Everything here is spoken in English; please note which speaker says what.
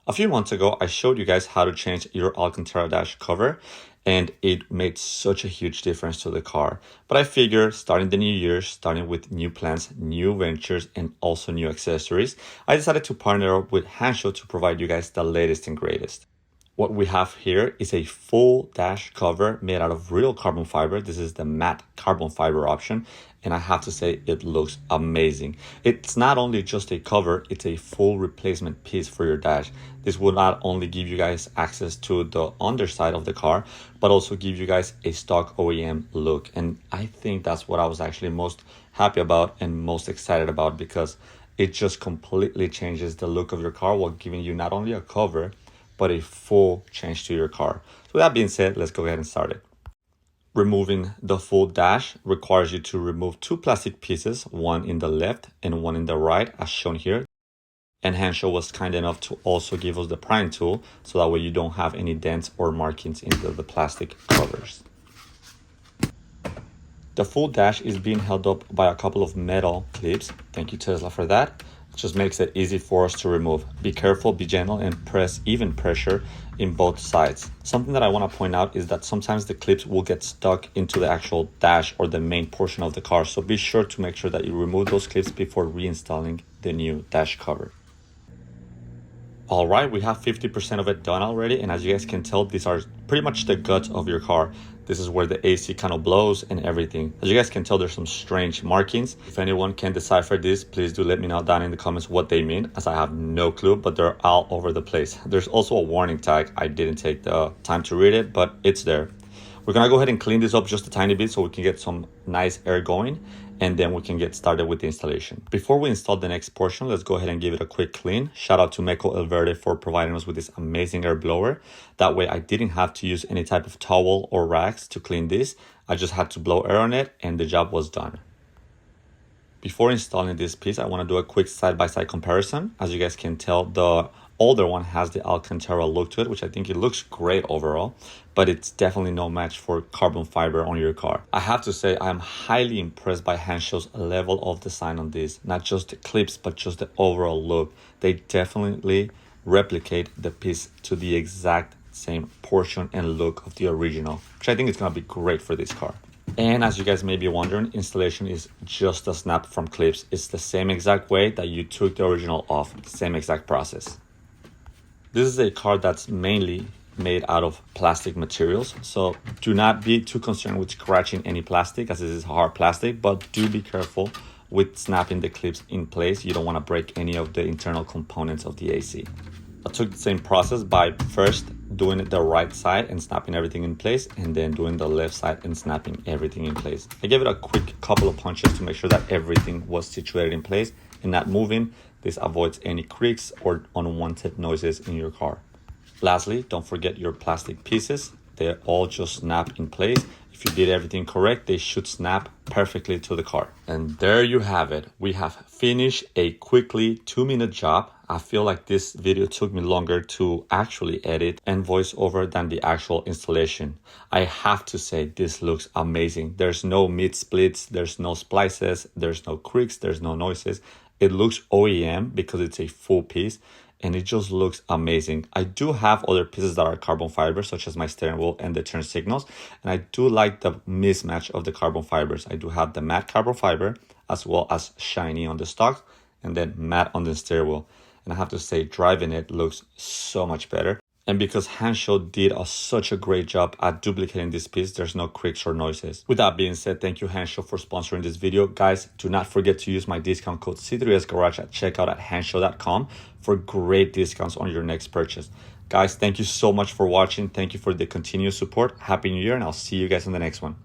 Speaker 1: A few months ago, I showed you guys how to change your Alcantara dash cover, and it made such a huge difference to the car. But I figured starting the new year, starting with new plans, new ventures, and also new accessories, I decided to partner up with Hansho to provide you guys the latest and greatest. What we have here is a full dash cover made out of real carbon fiber. This is the matte carbon fiber option, and I have to say it looks amazing. It's not only just a cover, it's a full replacement piece for your dash. This will not only give you guys access to the underside of the car, but also give you guys a stock OEM look. And I think that's what I was actually most happy about and most excited about, because it just completely changes the look of your car while giving you not only a cover, but a full change to your car. So with that being said, let's go ahead and start it. Removing the full dash requires you to remove two plastic pieces, one in the left and one in the right, as shown here. And Hansho was kind enough to also give us the prying tool, so that way you don't have any dents or markings into the plastic covers. The full dash is being held up by a couple of metal clips. Thank you, Tesla, for that. Just makes it easy for us to remove. Be careful, be gentle, and press even pressure in both sides. Something that I want to point out is that sometimes the clips will get stuck into the actual dash or the main portion of the car. So be sure to make sure that you remove those clips before reinstalling the new dash cover. All right, we have 50% of it done already. And as you guys can tell, these are pretty much the guts of your car. This is where the AC kind of blows and everything. As you guys can tell, there's some strange markings. If anyone can decipher this, please do let me know down in the comments what they mean, as I have no clue, but they're all over the place. There's also a warning tag. I didn't take the time to read it, but it's there. We're gonna go ahead and clean this up just a tiny bit so we can get some nice air going, and then we can get started with the installation. Before we install the next portion, let's go ahead and give it a quick clean. Shout out to Meco El Verde for providing us with this amazing air blower. That way I didn't have to use any type of towel or rags to clean this. I just had to blow air on it and the job was done. Before installing this piece, I want to do a quick side-by-side comparison. As you guys can tell, the older one has the Alcantara look to it, which I think it looks great overall, but it's definitely no match for carbon fiber on your car. I have to say I'm highly impressed by Hansho's level of design on this, not just the clips, but just the overall look. They definitely replicate the piece to the exact same portion and look of the original, which I think is going to be great for this car. And as you guys may be wondering, installation is just a snap from clips. It's the same exact way that you took the original off, same exact process. This is a car that's mainly made out of plastic materials, so do not be too concerned with scratching any plastic, as this is hard plastic, but do be careful with snapping the clips in place. You don't want to break any of the internal components of the AC. I took the same process by first doing it the right side and snapping everything in place, and then doing the left side and snapping everything in place. I gave it a quick couple of punches to make sure that everything was situated in place and not moving. This avoids any creaks or unwanted noises in your car. Lastly, don't forget your plastic pieces. They all just snap in place. If you did everything correct, they should snap perfectly to the car. And there you have it. We have finished a quickly 2-minute job. I feel like this video took me longer to actually edit and voice over than the actual installation. I have to say this looks amazing. There's no mid splits, there's no splices, there's no creaks, there's no noises. It looks OEM because it's a full piece, and it just looks amazing. I do have other pieces that are carbon fiber, such as my steering wheel and the turn signals, and I do like the mismatch of the carbon fibers. I do have the matte carbon fiber as well as shiny on the stock, and then matte on the steering wheel. And I have to say, driving it looks so much better. And because Hansho did such a great job at duplicating this piece, there's no creaks or noises. With that being said, thank you Hansho for sponsoring this video. Guys, do not forget to use my discount code C3SGarage at checkout at hansho.com for great discounts on your next purchase. Guys, thank you so much for watching. Thank you for the continued support. Happy New Year, and I'll see you guys in the next one.